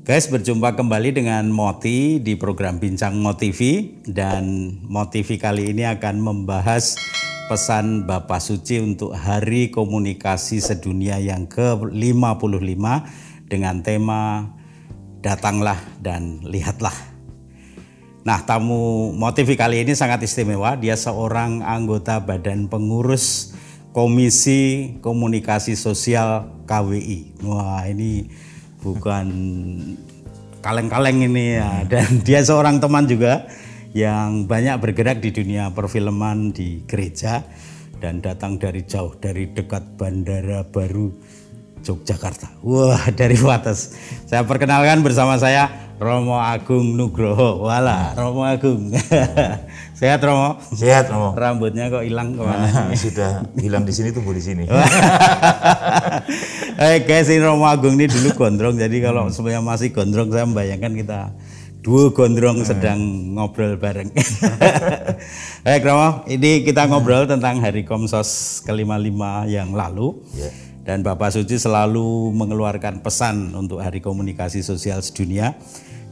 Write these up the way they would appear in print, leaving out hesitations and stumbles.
Guys, berjumpa kembali dengan Moti di program Bincang Motivi, dan Motivi kali ini akan membahas pesan Bapak Suci untuk Hari Komunikasi Sedunia yang ke-55 dengan tema Datanglah dan Lihatlah. Nah, tamu Motivi kali ini sangat istimewa. Dia seorang anggota Badan Pengurus Komisi Komunikasi Sosial KWI. Wah, ini bukan kaleng-kaleng ini ya. Dan dia seorang teman juga yang banyak bergerak di dunia perfilman di gereja dan datang dari jauh, dari dekat Bandara Baru Yogyakarta. Wah, dari Wates. Saya perkenalkan bersama saya Romo Agung Nugroho. Walah, Romo Agung. Sehat Romo? Sehat Romo. Rambutnya kok hilang kemana? Sudah hilang di sini, tumbuh di sini. Guys, ini Romo Agung ini dulu gondrong. Jadi kalau sebenarnya masih gondrong, saya membayangkan kita dua gondrong sedang ngobrol bareng. Baik Romo, ini kita ngobrol tentang Hari Komsos ke-55 yang lalu. Dan Bapak Suci selalu mengeluarkan pesan untuk Hari Komunikasi Sosial Sedunia.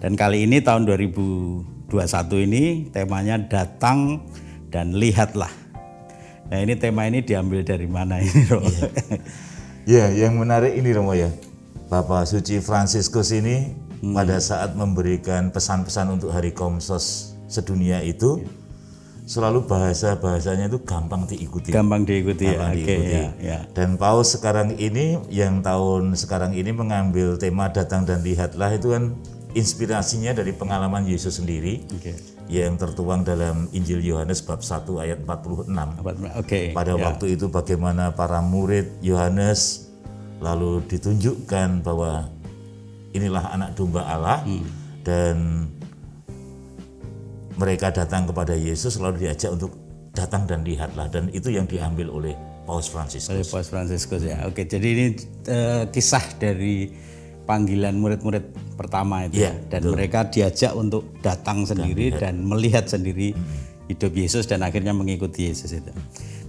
Dan kali ini tahun 2021 ini temanya Datang dan Lihatlah. Nah, ini tema ini diambil dari mana ini Romo? Ya, yang menarik ini Romo ya. Bapak Suci Fransiskus ini pada saat memberikan pesan-pesan untuk Hari Komsos Sedunia itu selalu bahasanya itu gampang diikuti. Gampang diikuti. Dan Paus sekarang ini, yang tahun sekarang ini mengambil tema Datang dan Lihatlah, itu kan inspirasinya dari pengalaman Yesus sendiri yang tertuang dalam Injil Yohanes bab 1 ayat 46. Pada waktu itu bagaimana para murid Yohanes lalu ditunjukkan bahwa inilah anak domba Allah, dan mereka datang kepada Yesus lalu diajak untuk datang dan lihatlah, dan itu yang diambil oleh Paus Fransiskus. Oleh Paus Fransiskus ya. Oke, jadi ini kisah dari panggilan murid-murid pertama itu ya. Dan mereka diajak untuk datang sendiri dan melihat sendiri hidup Yesus dan akhirnya mengikuti Yesus itu.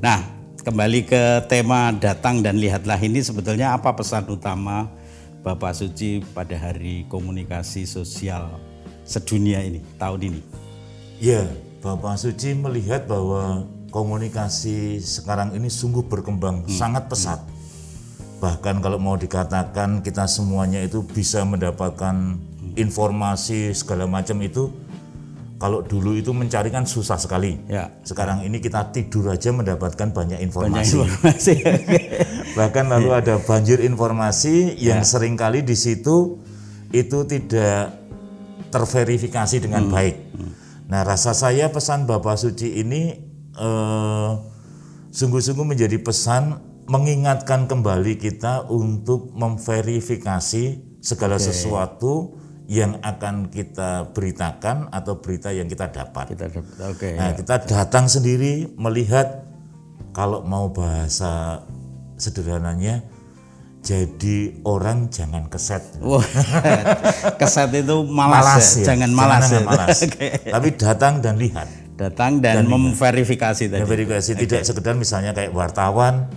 Nah, kembali ke tema Datang dan Lihatlah ini, sebetulnya apa pesan utama Bapak Suci pada Hari Komunikasi Sosial Sedunia ini tahun ini? Ya, Bapak Suci melihat bahwa komunikasi sekarang ini sungguh berkembang sangat pesat. Bahkan kalau mau dikatakan kita semuanya itu bisa mendapatkan informasi segala macam itu, kalau dulu itu mencari kan susah sekali. Sekarang ini kita tidur aja mendapatkan banyak informasi. Bahkan lalu ada banjir informasi yang seringkali di situ itu tidak terverifikasi dengan baik. Nah, rasa saya pesan Bapak Suci ini sungguh-sungguh menjadi pesan mengingatkan kembali kita untuk memverifikasi segala sesuatu yang akan kita beritakan atau berita yang kita dapat. Kita datang sendiri melihat, kalau mau bahasa sederhananya, jadi orang jangan keset. Keset itu malas ya? Jangan malas. Tapi datang dan lihat. Datang dan memverifikasi tadi. Memverifikasi, tidak sekedar misalnya kayak wartawan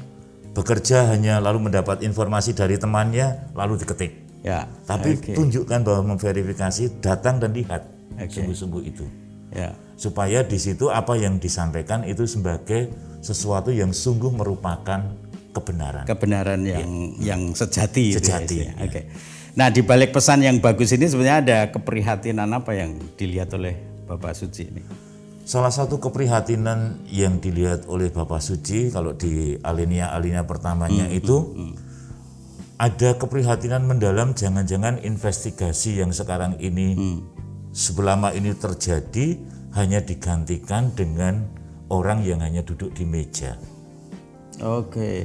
bekerja hanya lalu mendapat informasi dari temannya lalu diketik. Tapi tunjukkan bahwa memverifikasi, datang dan lihat sungguh-sungguh itu. Supaya di situ apa yang disampaikan itu sebagai sesuatu yang sungguh merupakan kebenaran yang sejati. Nah, di balik pesan yang bagus ini sebenarnya ada keprihatinan apa yang dilihat oleh Bapak Suci ini? Salah satu keprihatinan yang dilihat oleh Bapak Suci kalau di alinea pertamanya itu ada keprihatinan mendalam, jangan-jangan investigasi yang sekarang ini selama ini terjadi hanya digantikan dengan orang yang hanya duduk di meja.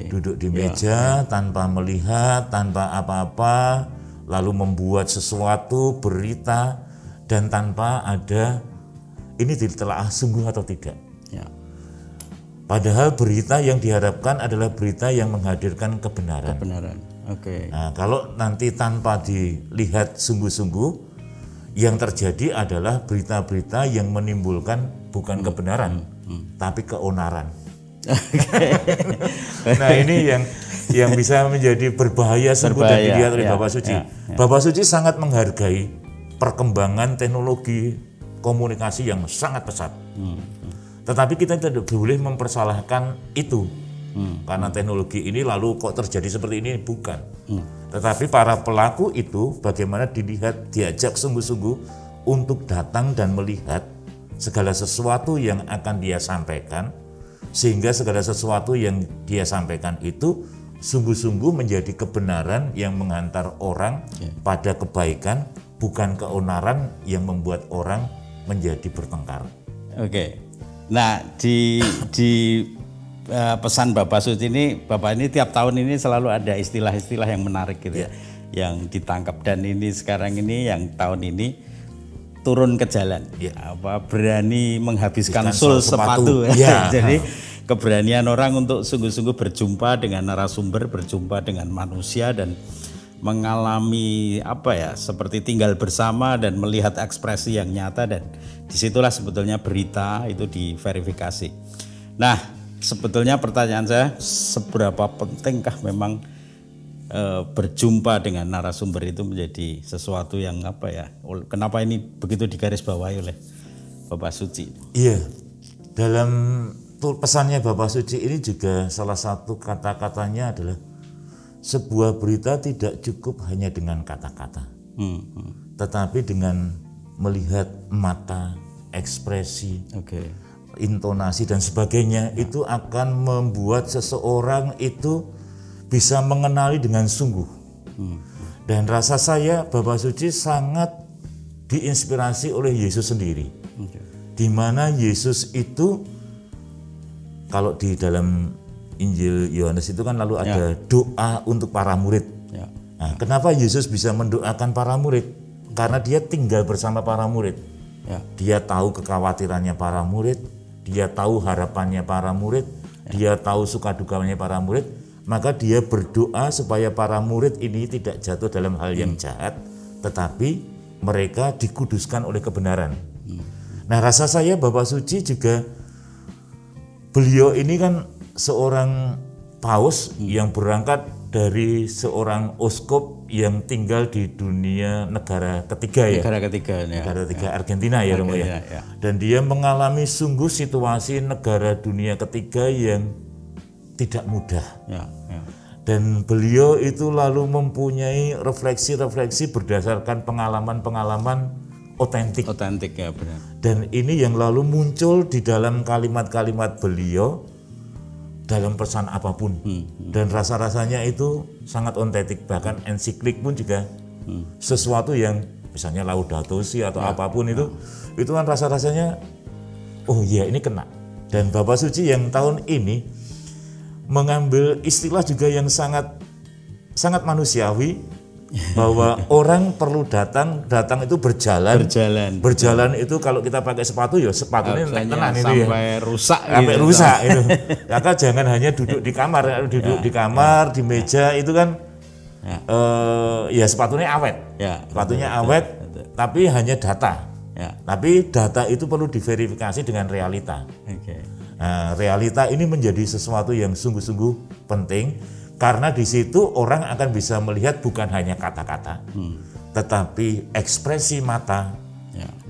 Duduk di meja tanpa melihat, tanpa apa-apa, lalu membuat sesuatu berita dan tanpa ada ini ditelaah sungguh atau tidak. Padahal berita yang diharapkan adalah berita yang menghadirkan kebenaran. Nah, kalau nanti tanpa dilihat sungguh-sungguh, yang terjadi adalah berita-berita yang menimbulkan bukan kebenaran, tapi keonaran. Nah ini yang bisa menjadi berbahaya sungguh dan dilihat oleh Bapak Suci. Bapak Suci sangat menghargai perkembangan teknologi komunikasi yang sangat pesat. Tetapi kita tidak boleh mempersalahkan itu. Karena teknologi ini lalu kok terjadi seperti ini, bukan. Tetapi para pelaku itu bagaimana dilihat, diajak sungguh-sungguh untuk datang dan melihat segala sesuatu yang akan dia sampaikan, sehingga segala sesuatu yang dia sampaikan itu sungguh-sungguh menjadi kebenaran yang menghantar orang pada kebaikan, bukan keonaran yang membuat orang menjadi bertengkar. Oke. Nah, di pesan Bapak Suci ini, Bapak ini tiap tahun ini selalu ada istilah-istilah yang menarik gitu, yang ditangkap, dan ini sekarang ini yang tahun ini turun ke jalan, berani menghabiskan sul sepatu. Jadi keberanian orang untuk sungguh-sungguh berjumpa dengan narasumber, berjumpa dengan manusia dan mengalami seperti tinggal bersama dan melihat ekspresi yang nyata, dan disitulah sebetulnya berita itu diverifikasi. Nah, sebetulnya pertanyaan saya, seberapa pentingkah memang berjumpa dengan narasumber itu menjadi sesuatu yang kenapa ini begitu digarisbawahi oleh Bapak Suci? Iya, dalam pesannya Bapak Suci ini juga salah satu kata-katanya adalah sebuah berita tidak cukup hanya dengan kata-kata, tetapi dengan melihat mata, ekspresi, intonasi dan sebagainya, itu akan membuat seseorang itu bisa mengenali dengan sungguh. Dan rasa saya Bapak Suci sangat diinspirasi oleh Yesus sendiri, di mana Yesus itu kalau di dalam Injil Yohanes itu kan lalu ada doa untuk para murid. Nah, kenapa Yesus bisa mendoakan para murid? Karena dia tinggal bersama para murid. Dia tahu kekhawatirannya para murid, dia tahu harapannya para murid, dia tahu suka dukanya para murid, maka dia berdoa supaya para murid ini tidak jatuh dalam hal yang jahat, tetapi mereka dikuduskan oleh kebenaran. Nah, rasa saya Bapak Suci juga, beliau ini kan seorang paus yang berangkat dari seorang uskup yang tinggal di dunia negara ketiga negara ketiga Argentina ya. Dan dia mengalami sungguh situasi negara dunia ketiga yang tidak mudah. Dan beliau itu lalu mempunyai refleksi-refleksi berdasarkan pengalaman-pengalaman otentik ya, benar. Dan ini yang lalu muncul di dalam kalimat-kalimat beliau dalam pesan apapun. Dan rasa-rasanya itu sangat otentik, bahkan ensiklik pun juga sesuatu yang misalnya Laudato Si atau apapun itu kan rasa-rasanya oh iya ini kena. Dan Bapak Suci yang tahun ini mengambil istilah juga yang sangat manusiawi, bahwa orang perlu datang itu berjalan itu kalau kita pakai sepatu ya sepatunya tenan itu sampai rusak itu. Maka jangan hanya duduk di kamar, di meja itu kan ya sepatunya awet, tapi hanya data. Tapi data itu perlu diverifikasi dengan realita. Nah, realita ini menjadi sesuatu yang sungguh-sungguh penting. Karena di situ orang akan bisa melihat bukan hanya kata-kata, tetapi ekspresi mata,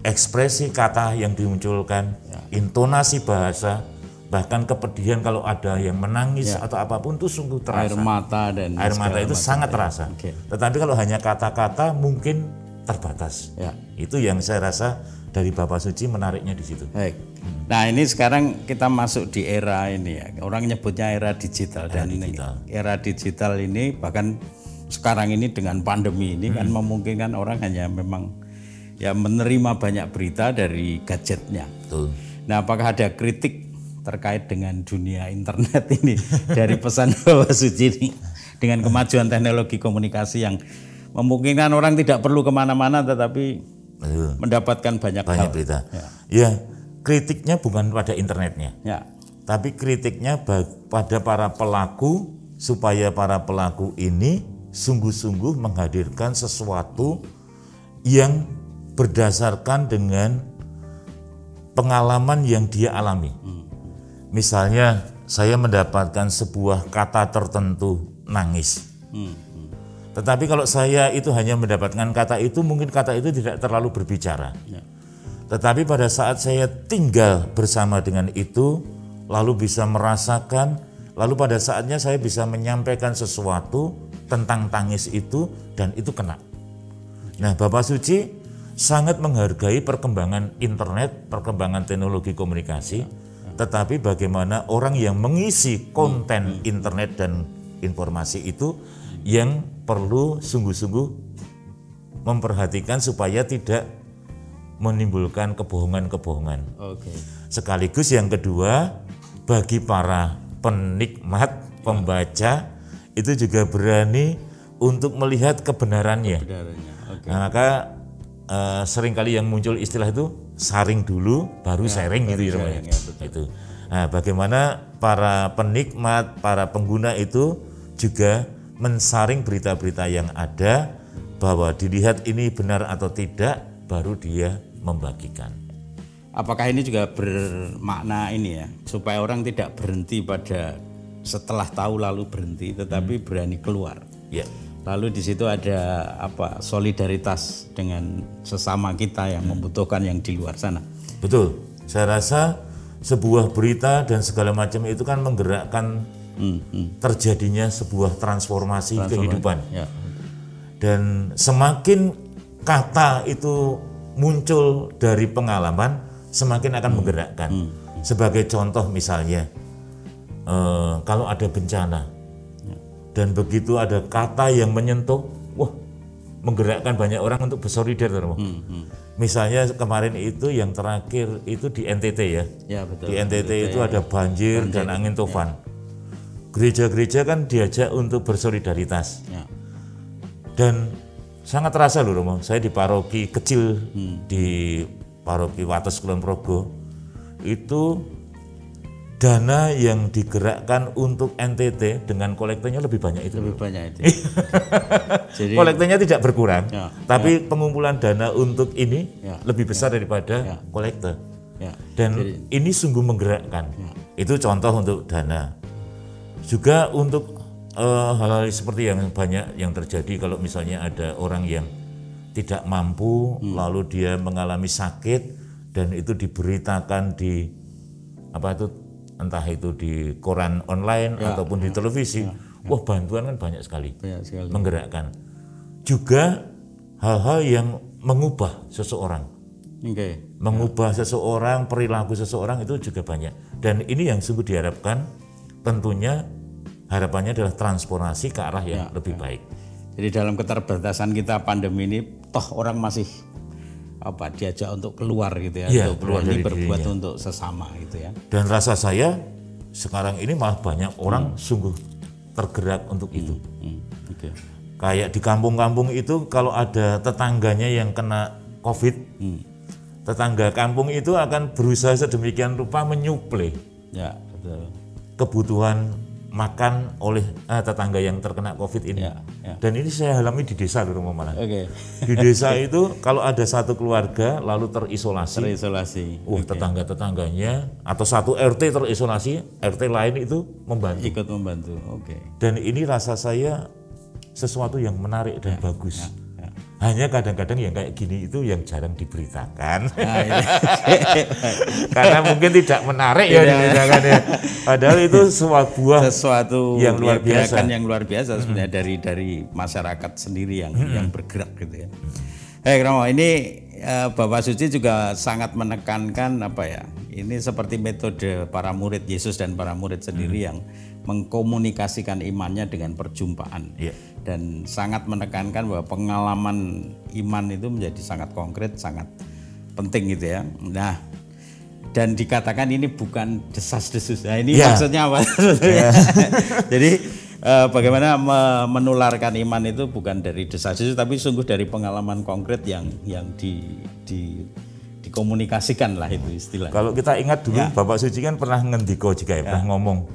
ekspresi kata yang dimunculkan, intonasi bahasa, bahkan kepedihan kalau ada yang menangis atau apapun itu sungguh terasa. Air mata itu sangat terasa. Tetapi kalau hanya kata-kata mungkin terbatas. Itu yang saya rasa dari Bapak Suci menariknya di situ. Baik. Nah, ini sekarang kita masuk di era ini ya. Orang nyebutnya era digital. Era digital ini bahkan sekarang ini dengan pandemi ini kan memungkinkan orang hanya memang ya menerima banyak berita dari gadgetnya. Betul. Nah, apakah ada kritik terkait dengan dunia internet ini dari pesan Bapak Suci ini dengan kemajuan teknologi komunikasi yang memungkinkan orang tidak perlu kemana-mana tetapi mendapatkan banyak berita. Ya, kritiknya bukan pada internetnya, tapi kritiknya pada para pelaku, supaya para pelaku ini sungguh-sungguh menghadirkan sesuatu yang berdasarkan dengan pengalaman yang dia alami. Misalnya saya mendapatkan sebuah kata tertentu, nangis. Tetapi kalau saya itu hanya mendapatkan kata itu, mungkin kata itu tidak terlalu berbicara. Tetapi pada saat saya tinggal bersama dengan itu, lalu bisa merasakan, lalu pada saatnya saya bisa menyampaikan sesuatu tentang tangis itu, dan itu kena. Nah, Bapak Suci sangat menghargai perkembangan internet, perkembangan teknologi komunikasi, tetapi bagaimana orang yang mengisi konten internet dan informasi itu yang perlu sungguh-sungguh memperhatikan supaya tidak menimbulkan kebohongan-kebohongan. Sekaligus yang kedua, bagi para penikmat, pembaca, itu juga berani untuk melihat kebenarannya. Nah, maka seringkali yang muncul istilah itu saring dulu baru sharing gitu ya. Itu. Nah, bagaimana para penikmat, para pengguna itu juga mensaring berita-berita yang ada, bahwa dilihat ini benar atau tidak, baru dia membagikan. Apakah ini juga bermakna ini ya, supaya orang tidak berhenti pada setelah tahu lalu berhenti, tetapi berani keluar. Ya. Lalu di situ ada apa, solidaritas dengan sesama kita yang membutuhkan yang di luar sana. Betul. Saya rasa sebuah berita dan segala macam itu kan menggerakkan terjadinya sebuah transformasi kehidupan. Ya. Dan semakin kata itu muncul dari pengalaman, semakin akan menggerakkan. Sebagai contoh misalnya, kalau ada bencana, dan begitu ada kata yang menyentuh, wah, menggerakkan banyak orang untuk bersolidar. Misalnya kemarin itu yang terakhir itu di NTT ya. Ya, betul. Di NTT itu ada banjir dan angin topan. Gereja-gereja kan diajak untuk bersolidaritas. Ya. Dan sangat terasa loh Romo, saya di paroki kecil di paroki Wates Kulon Progo, itu dana yang digerakkan untuk NTT dengan kolektenya lebih banyak itu. Lebih banyak itu. Jadi kolektenya tidak berkurang, ya, tapi pengumpulan dana untuk ini lebih besar daripada ya, kolektor. Ya, dan ini sungguh menggerakkan. Itu contoh untuk dana. Juga untuk hal-hal seperti yang banyak yang terjadi kalau misalnya ada orang yang tidak mampu, lalu dia mengalami sakit dan itu diberitakan di apa itu, entah itu di koran online ataupun di televisi. Wah, bantuan kan banyak sekali. Menggerakkan. Juga hal-hal yang mengubah seseorang. Mengubah seseorang, perilaku seseorang itu juga banyak. Dan ini yang sungguh diharapkan, tentunya harapannya adalah transformasi ke arah yang lebih baik. Jadi dalam keterbatasan kita pandemi ini, toh orang masih apa, diajak untuk keluar gitu ya, untuk berani berbuat dirinya, untuk sesama gitu ya. Dan rasa saya sekarang ini malah banyak orang sungguh tergerak untuk itu. Kayak di kampung-kampung itu kalau ada tetangganya yang kena COVID, tetangga kampung itu akan berusaha sedemikian rupa menyuplai kebutuhan makan oleh tetangga yang terkena COVID ini. Dan ini saya alami di desa dulu malah. Di desa itu kalau ada satu keluarga lalu terisolasi. Tetangga-tetangganya atau satu RT terisolasi, RT lain itu membantu. Ikut membantu. Dan ini rasa saya sesuatu yang menarik dan bagus. Hanya kadang-kadang yang kayak gini itu yang jarang diberitakan. Karena mungkin tidak menarik ya diberitakan ya. Padahal itu sesuatu yang luar biasa. Yang luar biasa sebenarnya dari masyarakat sendiri yang bergerak gitu ya. Romo, ini Bapak Suci juga sangat menekankan apa ya? Ini seperti metode para murid Yesus dan para murid sendiri yang mengkomunikasikan imannya dengan perjumpaan. Dan sangat menekankan bahwa pengalaman iman itu menjadi sangat konkret, sangat penting gitu ya. Nah, dan dikatakan ini bukan desas-desus. Nah, ini maksudnya apa? Jadi bagaimana menularkan iman itu bukan dari desas-desus, tapi sungguh dari pengalaman konkret yang dikomunikasikan lah itu istilah. Kalau kita ingat dulu Bapak Suci kan pernah ngendiko juga ya, pernah ngomong,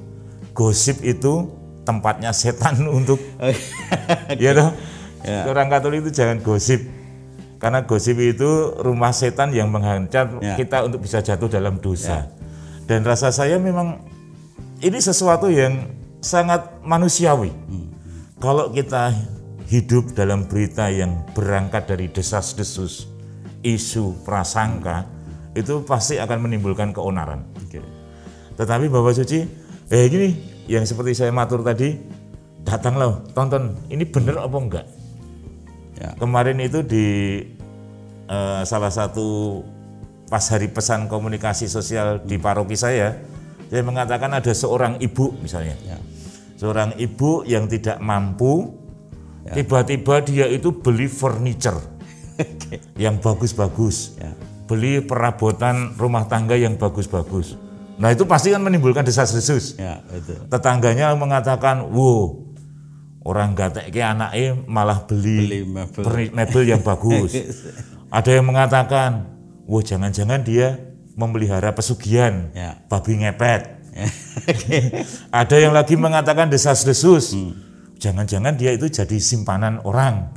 gosip itu tempatnya setan untuk orang Katolik itu jangan gosip, karena gosip itu rumah setan yang menghancam kita untuk bisa jatuh dalam dosa. Dan rasa saya memang ini sesuatu yang sangat manusiawi. Kalau kita hidup dalam berita yang berangkat dari desas-desus, isu, prasangka, itu pasti akan menimbulkan keonaran. Tetapi Bapak Suci, gini, yang seperti saya matur tadi, datanglah, tonton, ini benar apa enggak? Ya. Kemarin itu di salah satu pas hari pesan komunikasi sosial di paroki saya mengatakan ada seorang ibu misalnya, seorang ibu yang tidak mampu, tiba-tiba dia itu beli furniture yang bagus-bagus, beli perabotan rumah tangga yang bagus-bagus. Nah itu pasti kan menimbulkan desas-desus. Tetangganya mengatakan, wow, orang gatek ke anaknya malah beli mebel yang bagus. Ada yang mengatakan, wah jangan-jangan dia memelihara pesugihan, babi ngepet. Ada yang lagi mengatakan desas-desus, jangan-jangan dia itu jadi simpanan orang.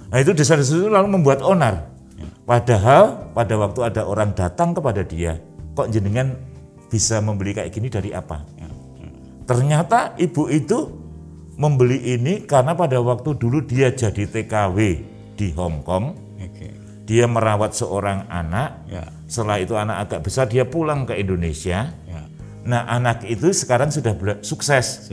Nah itu desas-desus itu lalu membuat onar. Padahal pada waktu ada orang datang kepada dia, kok jenengan bisa membeli kayak gini dari apa? Ternyata ibu itu membeli ini karena pada waktu dulu dia jadi TKW di Hong Kong. Dia merawat seorang anak, setelah itu anak agak besar dia pulang ke Indonesia. Nah anak itu sekarang sudah sukses.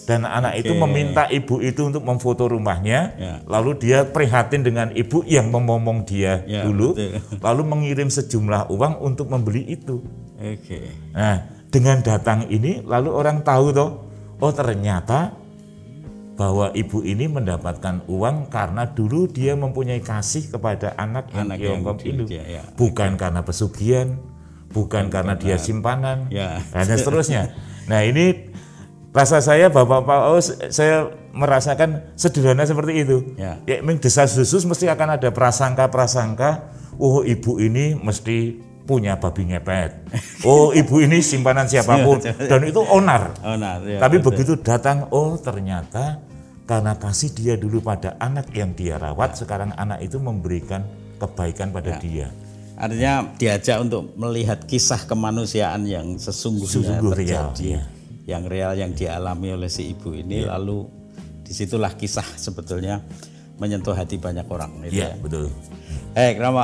Dan anak itu meminta ibu itu untuk memfoto rumahnya, lalu dia prihatin dengan ibu yang memomong dia dulu, lalu mengirim sejumlah uang untuk membeli itu. Nah dengan datang ini lalu orang tahu toh, oh ternyata bahwa ibu ini mendapatkan uang karena dulu dia mempunyai kasih kepada anak yang Tiongkok itu, bukan karena pesugihan, bukan karena dia simpanan, dan seterusnya. Nah ini rasa saya Bapak saya merasakan sederhana seperti itu. Ya desas-desus mesti akan ada prasangka-prasangka, oh ibu ini mesti punya babi ngepet, oh ibu ini simpanan siapapun, dan itu onar. Tapi begitu datang, oh ternyata karena kasih dia dulu pada anak yang dia rawat, sekarang anak itu memberikan kebaikan pada dia. Artinya diajak untuk melihat kisah kemanusiaan yang sesungguhnya terjadi, yang real yang dialami oleh si ibu ini, lalu disitulah kisah sebetulnya menyentuh hati banyak orang. Betul. Kenapa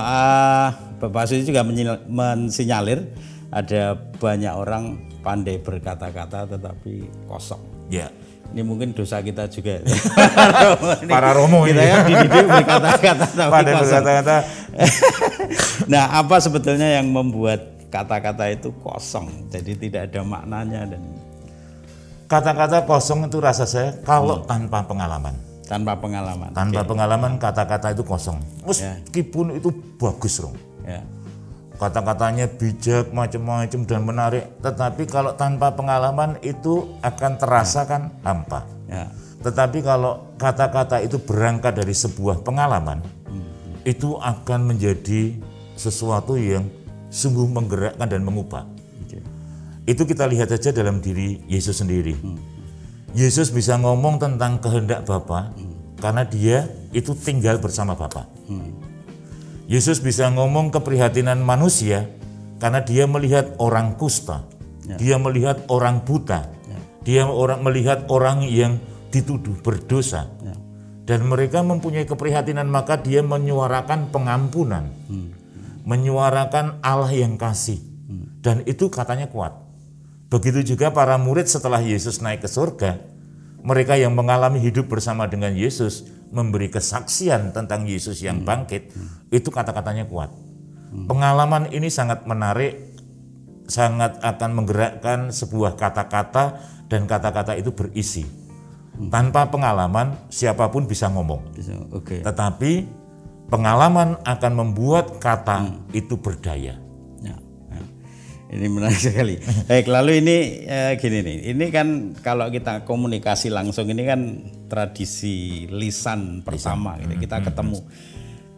Bapak Suci juga mensinyalir ada banyak orang pandai berkata-kata tetapi kosong. Ini mungkin dosa kita juga. Para romo kita ini. Kita dididik berkata-kata tapi pandai kosong. Berkata-kata. Nah, apa sebetulnya yang membuat kata-kata itu kosong? Jadi tidak ada maknanya dan kata-kata kosong itu rasa saya kalau tanpa pengalaman. Tanpa pengalaman. Tanpa pengalaman kata-kata itu kosong. Meskipun itu bagus, Rom. Kata-katanya bijak, macam-macam dan menarik, tetapi kalau tanpa pengalaman itu akan terasa kan hampa. Tetapi kalau kata-kata itu berangkat dari sebuah pengalaman, itu akan menjadi sesuatu yang sungguh menggerakkan dan mengubah. Itu kita lihat saja dalam diri Yesus sendiri. Yesus bisa ngomong tentang kehendak Bapa karena dia itu tinggal bersama Bapa. Yesus bisa ngomong keprihatinan manusia karena dia melihat orang kusta, dia melihat orang buta, dia melihat orang yang dituduh berdosa, dan mereka mempunyai keprihatinan, maka dia menyuarakan pengampunan, menyuarakan Allah yang kasih, dan itu katanya kuat. Begitu juga para murid setelah Yesus naik ke surga, mereka yang mengalami hidup bersama dengan Yesus, memberi kesaksian tentang Yesus yang bangkit, itu kata-katanya kuat. Pengalaman ini sangat menarik, sangat akan menggerakkan sebuah kata-kata, dan kata-kata itu berisi. Tanpa pengalaman, siapapun bisa ngomong. Tetapi pengalaman akan membuat kata itu berdaya. Ini menarik sekali. Baik, lalu ini gini nih, ini kan kalau kita komunikasi langsung ini kan tradisi lisan pertama, gitu, kita ketemu.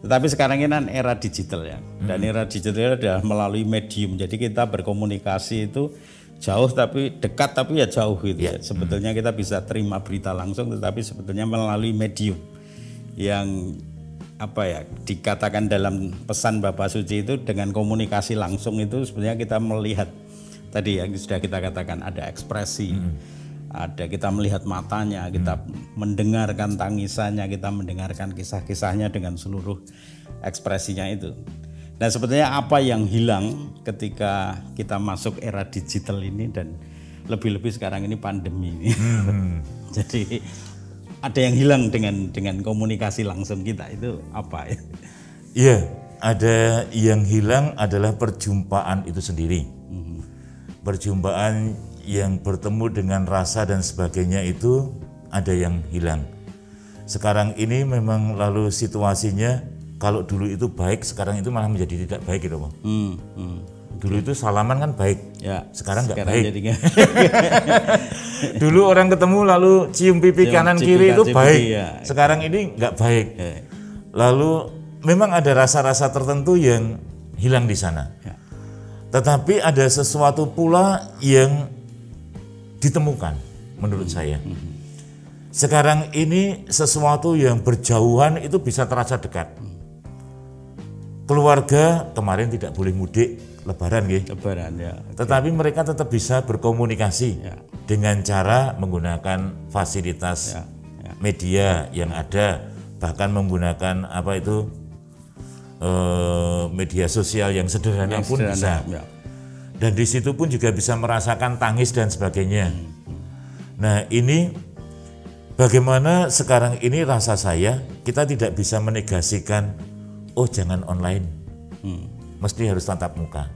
Tetapi sekarang ini kan era digital ya, dan era digital adalah melalui medium. Jadi kita berkomunikasi itu jauh tapi dekat tapi ya jauh gitu. Sebetulnya kita bisa terima berita langsung, tetapi sebetulnya melalui medium yang apa ya dikatakan dalam pesan Bapak Suci itu, dengan komunikasi langsung itu sebenarnya kita melihat tadi yang sudah kita katakan ada ekspresi, ada kita melihat matanya, kita mendengarkan tangisannya, kita mendengarkan kisah-kisahnya dengan seluruh ekspresinya itu. Nah, sebetulnya apa yang hilang ketika kita masuk era digital ini dan lebih-lebih sekarang ini pandemi ini. Jadi ada yang hilang dengan komunikasi langsung kita itu apa ya? Iya, ada yang hilang adalah perjumpaan itu sendiri. Perjumpaan yang bertemu dengan rasa dan sebagainya itu ada yang hilang. Sekarang ini memang lalu situasinya kalau dulu itu baik, sekarang itu malah menjadi tidak baik gitu, Bang. Dulu itu salaman kan baik, Ya, sekarang nggak sekarang baik. jadi nggak- Dulu orang ketemu lalu cium pipi kanan kiri itu cium baik, pipi, ya. sekarang ini nggak baik. Ya. Lalu memang ada rasa-rasa tertentu yang hilang di sana. Ya. Tetapi ada sesuatu pula yang ditemukan menurut saya. Sekarang ini sesuatu yang berjauhan itu bisa terasa dekat. Keluarga kemarin tidak boleh mudik lebaran gitu. Lebaran ya. Tetapi mereka tetap bisa berkomunikasi Ya. dengan cara menggunakan fasilitas Ya, ya. media yang ada, bahkan menggunakan apa itu media sosial yang sederhana Yang pun sederhana, bisa. ya. Dan di situ pun juga bisa merasakan tangis dan sebagainya. Nah, ini bagaimana sekarang ini rasa saya kita tidak bisa menegasikan, oh jangan online, mesti harus tatap muka.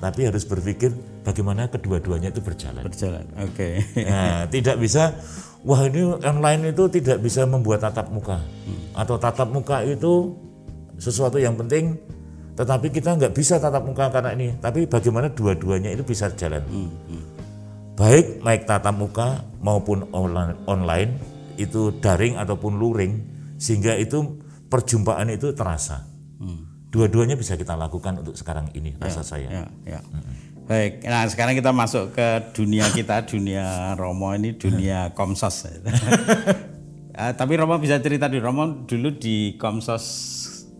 Tapi harus berpikir bagaimana kedua-duanya itu berjalan. Berjalan. Oke. Nah, tidak bisa, wah ini online itu tidak bisa membuat tatap muka. Atau tatap muka itu sesuatu yang penting, tetapi kita nggak bisa tatap muka karena ini. Tapi bagaimana dua-duanya itu bisa jalan. Baik tatap muka maupun online, itu daring ataupun luring, sehingga itu perjumpaan itu terasa. Dua-duanya bisa kita lakukan untuk sekarang ini, rasa saya. Ya. Baik, nah sekarang kita masuk ke dunia kita, dunia Romo ini, dunia Komsos. Tapi Romo bisa cerita di Romo dulu di Komsos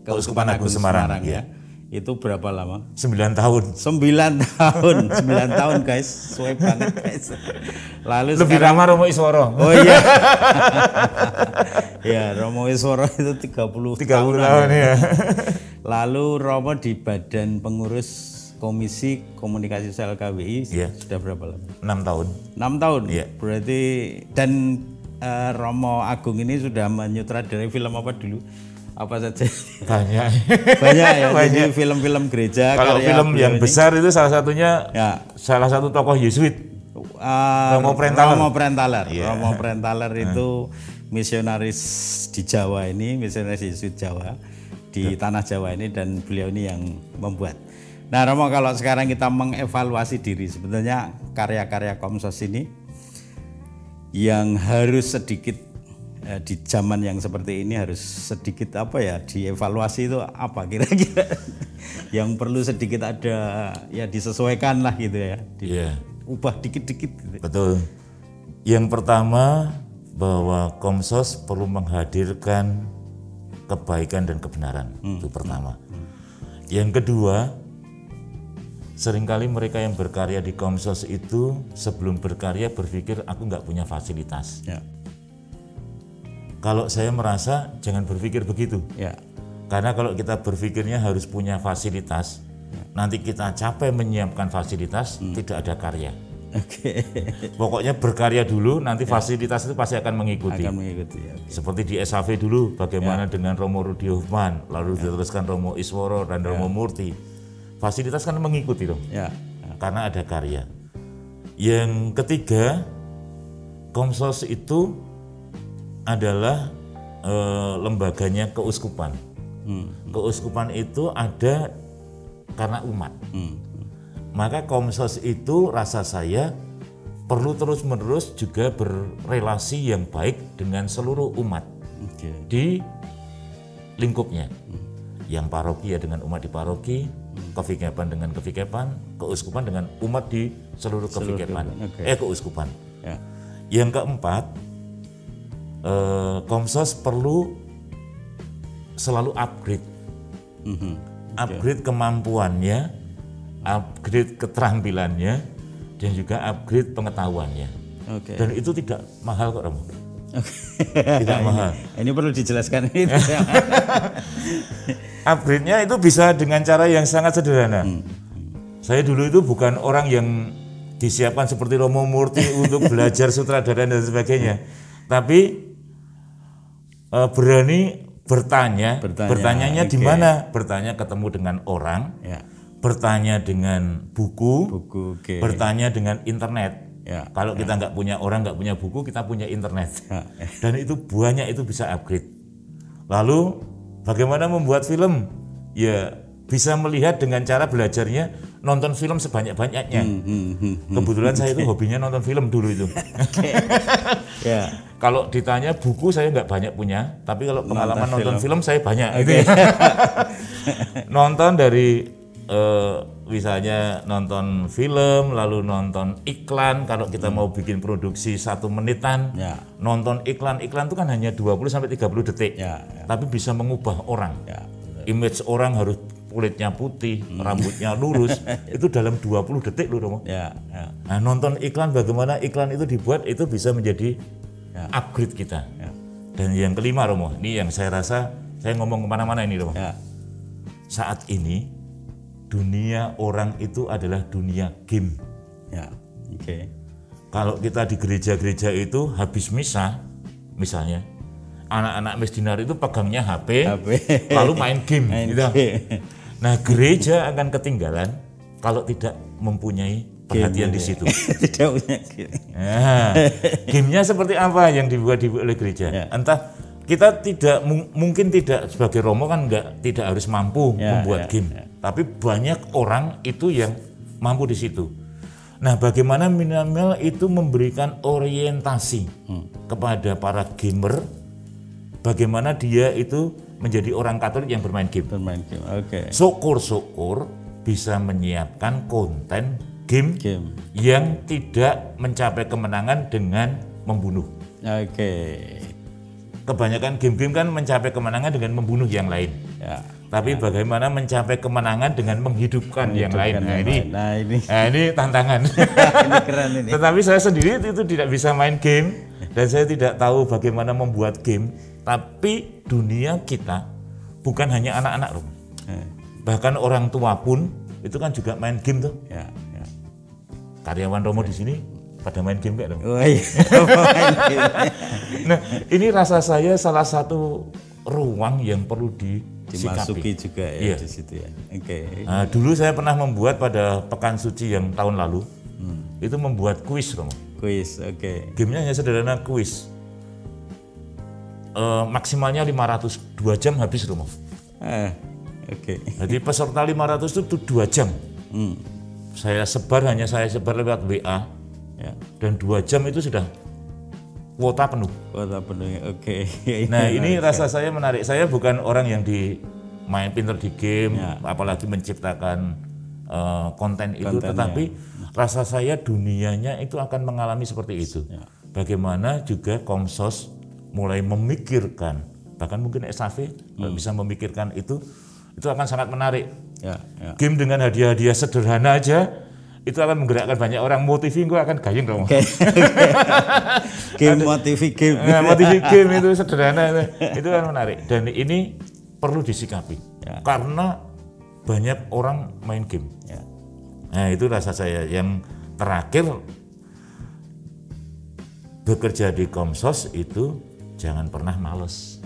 Keuskupan Agung Semarang ya. Itu berapa lama? 9 tahun. 9 tahun, 9 tahun guys, suwe banget guys. Lalu Lebih sekarang, lama Romo Isworo. oh iya. Ya, Romo Isworo itu 30 tahun ya. Lalu Romo di Badan Pengurus Komisi Komunikasi Sosial KBI sudah berapa lama? 6 tahun. 6 tahun. Iya. Berarti dan Romo Agung ini sudah menyutradarai film apa dulu? Apa saja? Banyak. Banyak ya. Jadi film-film gereja. Kalau film yang besar itu salah satunya salah satu tokoh Yesuit. Romo Prentaler. Romo Prentaler. Romo Prentaler itu misionaris di Jawa ini, misionaris Yesuit Jawa di tanah Jawa ini, dan beliau ini yang membuat. Nah, Romo, kalau sekarang kita mengevaluasi diri, sebetulnya karya-karya Komsos ini yang harus sedikit di zaman yang seperti ini harus sedikit dievaluasi itu apa kira-kira yang perlu sedikit ada disesuaikan lah gitu ya, ubah dikit-dikit gitu. Betul. Yang pertama bahwa Komsos perlu menghadirkan kebaikan dan kebenaran, itu pertama. Yang kedua, seringkali mereka yang berkarya di Komsos itu sebelum berkarya berpikir aku nggak punya fasilitas. Kalau saya merasa jangan berpikir begitu. Karena kalau kita berpikirnya harus punya fasilitas, nanti kita capek menyiapkan fasilitas, tidak ada karya. Pokoknya berkarya dulu, nanti fasilitas itu pasti akan mengikuti. Seperti di SAV dulu, bagaimana dengan Romo Rudi Hoffman, lalu diteruskan Romo Isworo dan Romo Murti. Fasilitas kan mengikuti dong, karena ada karya. Yang ketiga, Komsos itu adalah lembaganya keuskupan. Keuskupan itu ada karena umat. Maka Komsos itu rasa saya perlu terus-menerus juga berrelasi yang baik dengan seluruh umat di lingkupnya. Yang paroki ya dengan umat di paroki, kevikepan dengan kevikepan, keuskupan dengan umat di seluruh kevikepan, keuskupan. Yang keempat, Komsos perlu selalu upgrade, upgrade kemampuannya, upgrade keterampilannya, dan juga upgrade pengetahuannya. Oke. Dan itu tidak mahal kok, Romo. Tidak mahal. Ini perlu dijelaskan itu. Upgrade-nya itu bisa dengan cara yang sangat sederhana. Saya dulu itu bukan orang yang disiapkan seperti Romo Murti untuk belajar sutradara dan sebagainya. Tapi berani bertanyanya di mana? Bertanya ketemu dengan orang, bertanya dengan buku, bertanya dengan internet. Kalau kita nggak punya orang, nggak punya buku, kita punya internet. Dan itu banyak itu bisa upgrade. Lalu bagaimana membuat film? Ya bisa melihat dengan cara belajarnya nonton film sebanyak-banyaknya. Kebetulan saya itu hobinya nonton film dulu itu. Kalau ditanya buku saya nggak banyak punya, tapi kalau pengalaman nonton film saya banyak. Nonton dari misalnya nonton film, lalu nonton iklan. Kalau kita mau bikin produksi 1 menitan, nonton iklan itu kan hanya 20-30 detik, tapi bisa mengubah orang. Image orang harus kulitnya putih, rambutnya lurus, itu dalam 20 detik loh, Romo. Nah, nonton iklan, bagaimana iklan itu dibuat, itu bisa menjadi upgrade kita. Dan yang kelima, Romo, ini yang saya rasa saya ngomong kemana-mana ini, Romo. Saat ini dunia orang itu adalah dunia game. Kalau kita di gereja-gereja itu habis misa, misalnya anak-anak misdinar itu pegangnya HP. Lalu main game. Gitu. Nah, gereja akan ketinggalan kalau tidak mempunyai perhatian di situ. Tidak punya game. Nah, gamenya seperti apa yang dibuat oleh gereja? Entah kita mungkin tidak sebagai Romo kan tidak harus mampu membuat game, tapi banyak orang itu yang mampu di situ. Nah, bagaimana minimal itu memberikan orientasi kepada para gamer, bagaimana dia itu menjadi orang Katolik yang bermain game. Syukur-syukur bisa menyiapkan konten game yang tidak mencapai kemenangan dengan membunuh. Kebanyakan game-game kan mencapai kemenangan dengan membunuh yang lain. Tapi bagaimana mencapai kemenangan dengan menghidupkan yang lain? Ini tantangan. Ini keren ini. Tetapi saya sendiri itu tidak bisa main game dan saya tidak tahu bagaimana membuat game. Tapi dunia kita bukan hanya anak-anak, bahkan orang tua pun itu kan juga main game tuh. Karyawan Romo di sini pada main game kayak dong. Nah, ini rasa saya salah satu ruang yang perlu dimasuki juga ya di situ ya. Nah, dulu saya pernah membuat pada Pekan Suci yang tahun lalu, itu membuat kuis, Romo. Gamenya hanya sederhana kuis. Maksimalnya 500, 2 jam habis, Romo. Jadi peserta 500 itu 2 jam. Saya sebar lewat WA. Dan 2 jam itu sudah kuota penuh. Nah, ini rasa saya menarik. Saya bukan orang yang main pinter di game, apalagi menciptakan konten itu, tetapi rasa saya dunianya itu akan mengalami seperti itu. Bagaimana juga Komsos mulai memikirkan, bahkan mungkin SAV bisa memikirkan itu akan sangat menarik. Game dengan hadiah-hadiah sederhana aja itu akan menggerakkan banyak orang. Motivi gue akan gayeng, Romo. Motivi game. Motivi game itu sederhana, itu kan menarik. Dan ini perlu disikapi karena banyak orang main game. Nah, itu rasa saya. Yang terakhir, bekerja di Komsos itu jangan pernah males.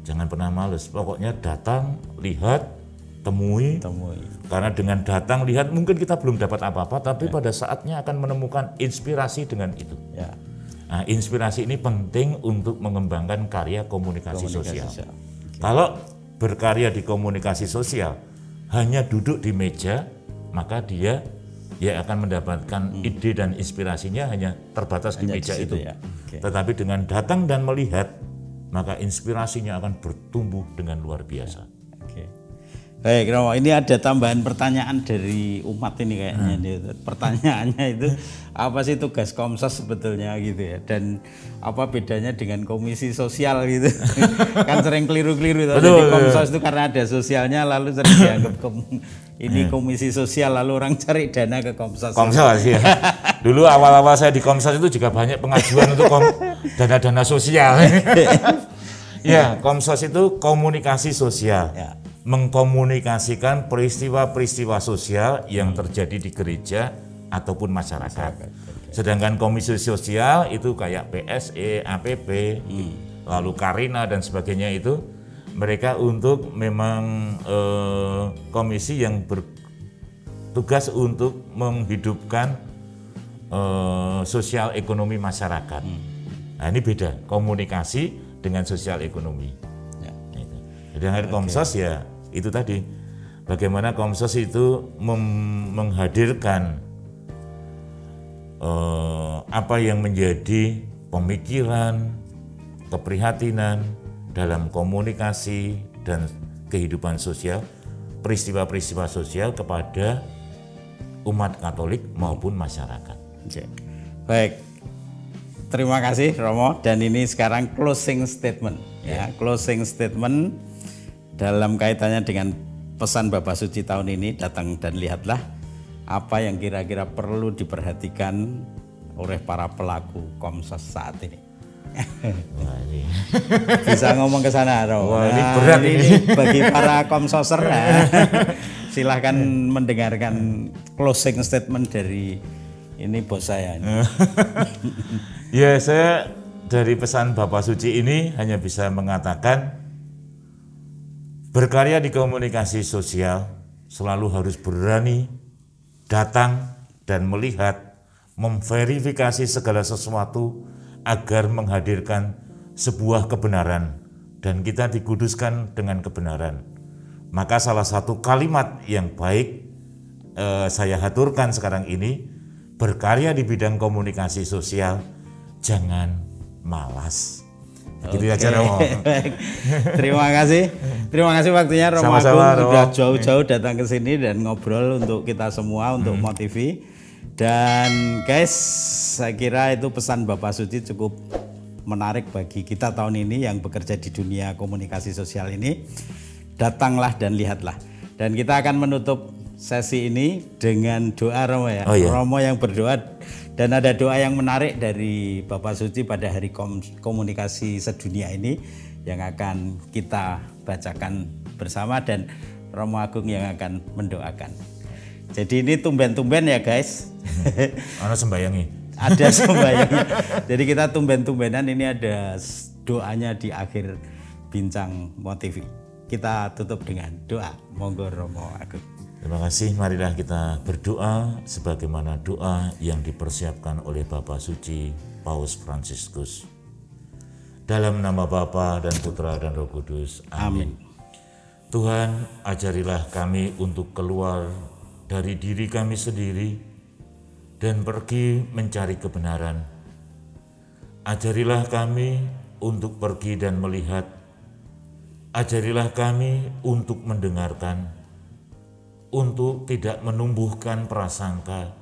Jangan pernah males. Pokoknya datang, lihat, temui. Karena dengan datang, lihat, mungkin kita belum dapat apa-apa, tapi pada saatnya akan menemukan inspirasi dengan itu. Nah, inspirasi ini penting untuk mengembangkan karya komunikasi sosial. Kalau berkarya di komunikasi sosial, hanya duduk di meja, maka dia akan mendapatkan ide dan inspirasinya hanya terbatas di meja itu. Tetapi dengan datang dan melihat, maka inspirasinya akan bertumbuh dengan luar biasa. Baik, Romo, ini ada tambahan pertanyaan dari umat ini kayaknya. Pertanyaannya itu apa sih tugas Komsos sebetulnya gitu ya, dan apa bedanya dengan komisi sosial gitu. Kan sering keliru-keliru. Jadi Komsos itu karena ada sosialnya lalu sering dianggap ini komisi sosial, lalu orang cari dana ke Komsos. Komsos ya. Dulu awal-awal saya di Komsos itu juga banyak pengajuan untuk dana-dana sosial. Ya, Komsos itu komunikasi sosial. Ya. Mengkomunikasikan peristiwa-peristiwa sosial yang terjadi di gereja ataupun masyarakat. Sedangkan komisi sosial itu kayak PSE, APP, lalu Karina dan sebagainya itu mereka untuk memang komisi yang bertugas untuk menghidupkan sosial ekonomi masyarakat. Nah, ini beda komunikasi dengan sosial ekonomi. Ya. Jadi Komsos ya itu tadi, bagaimana Komsos itu menghadirkan apa yang menjadi pemikiran, keprihatinan dalam komunikasi dan kehidupan sosial, peristiwa-peristiwa sosial kepada umat Katolik maupun masyarakat. Oke. Baik, terima kasih Romo, dan ini sekarang closing statement. Ya, closing statement dalam kaitannya dengan pesan Bapak Suci tahun ini, datang dan lihatlah, apa yang kira-kira perlu diperhatikan oleh para pelaku Komsos saat ini. Wah, ini. Bisa ngomong ke sana, Romo. Wah, ini berat ini. Bagi para Komsoser, silahkan mendengarkan closing statement dari ini bos saya. Ya, saya dari pesan Bapak Suci ini hanya bisa mengatakan, berkarya di komunikasi sosial selalu harus berani datang dan melihat, memverifikasi segala sesuatu agar menghadirkan sebuah kebenaran dan kita dikuduskan dengan kebenaran. Maka salah satu kalimat yang baik saya haturkan sekarang ini, berkarya di bidang komunikasi sosial, jangan malas. Gitu aja Romo. Terima kasih waktunya Romo Agung, sudah jauh-jauh datang ke sini dan ngobrol untuk kita semua, untuk Motivi. Dan guys, saya kira itu pesan Bapak Suci cukup menarik bagi kita tahun ini yang bekerja di dunia komunikasi sosial ini. Datanglah dan lihatlah. Dan kita akan menutup sesi ini dengan doa Romo ya. Romo yang berdoa. Dan ada doa yang menarik dari Bapak Suci pada hari komunikasi sedunia ini yang akan kita bacakan bersama, dan Romo Agung yang akan mendoakan. Jadi ini tumben-tumben ya guys. Ada sembayangnya. Ada sembayangnya. Jadi kita tumben-tumbenan, ini ada doanya di akhir bincang Motivi. Kita tutup dengan doa. Monggo Romo Agung. Terima kasih, marilah kita berdoa sebagaimana doa yang dipersiapkan oleh Bapak Suci Paus Fransiskus. Dalam nama Bapa dan Putra dan Roh Kudus. Amin. Tuhan, ajarilah kami untuk keluar dari diri kami sendiri dan pergi mencari kebenaran. Ajarilah kami untuk pergi dan melihat. Ajarilah kami untuk mendengarkan, untuk tidak menumbuhkan prasangka,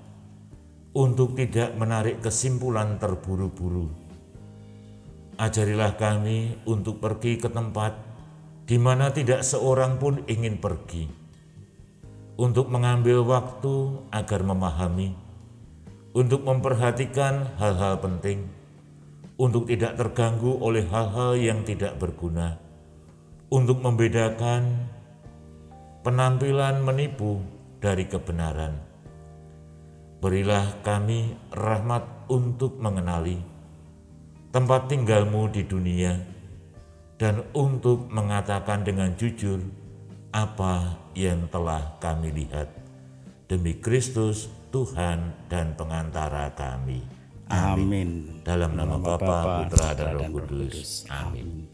untuk tidak menarik kesimpulan terburu-buru. Ajarilah kami untuk pergi ke tempat di mana tidak seorang pun ingin pergi, untuk mengambil waktu agar memahami, untuk memperhatikan hal-hal penting, untuk tidak terganggu oleh hal-hal yang tidak berguna, untuk membedakan penampilan menipu dari kebenaran. Berilah kami rahmat untuk mengenali tempat tinggalmu di dunia dan untuk mengatakan dengan jujur apa yang telah kami lihat. Demi Kristus, Tuhan dan pengantara kami. Amin. Dalam nama Bapa, Putra dan Roh Kudus. Amin.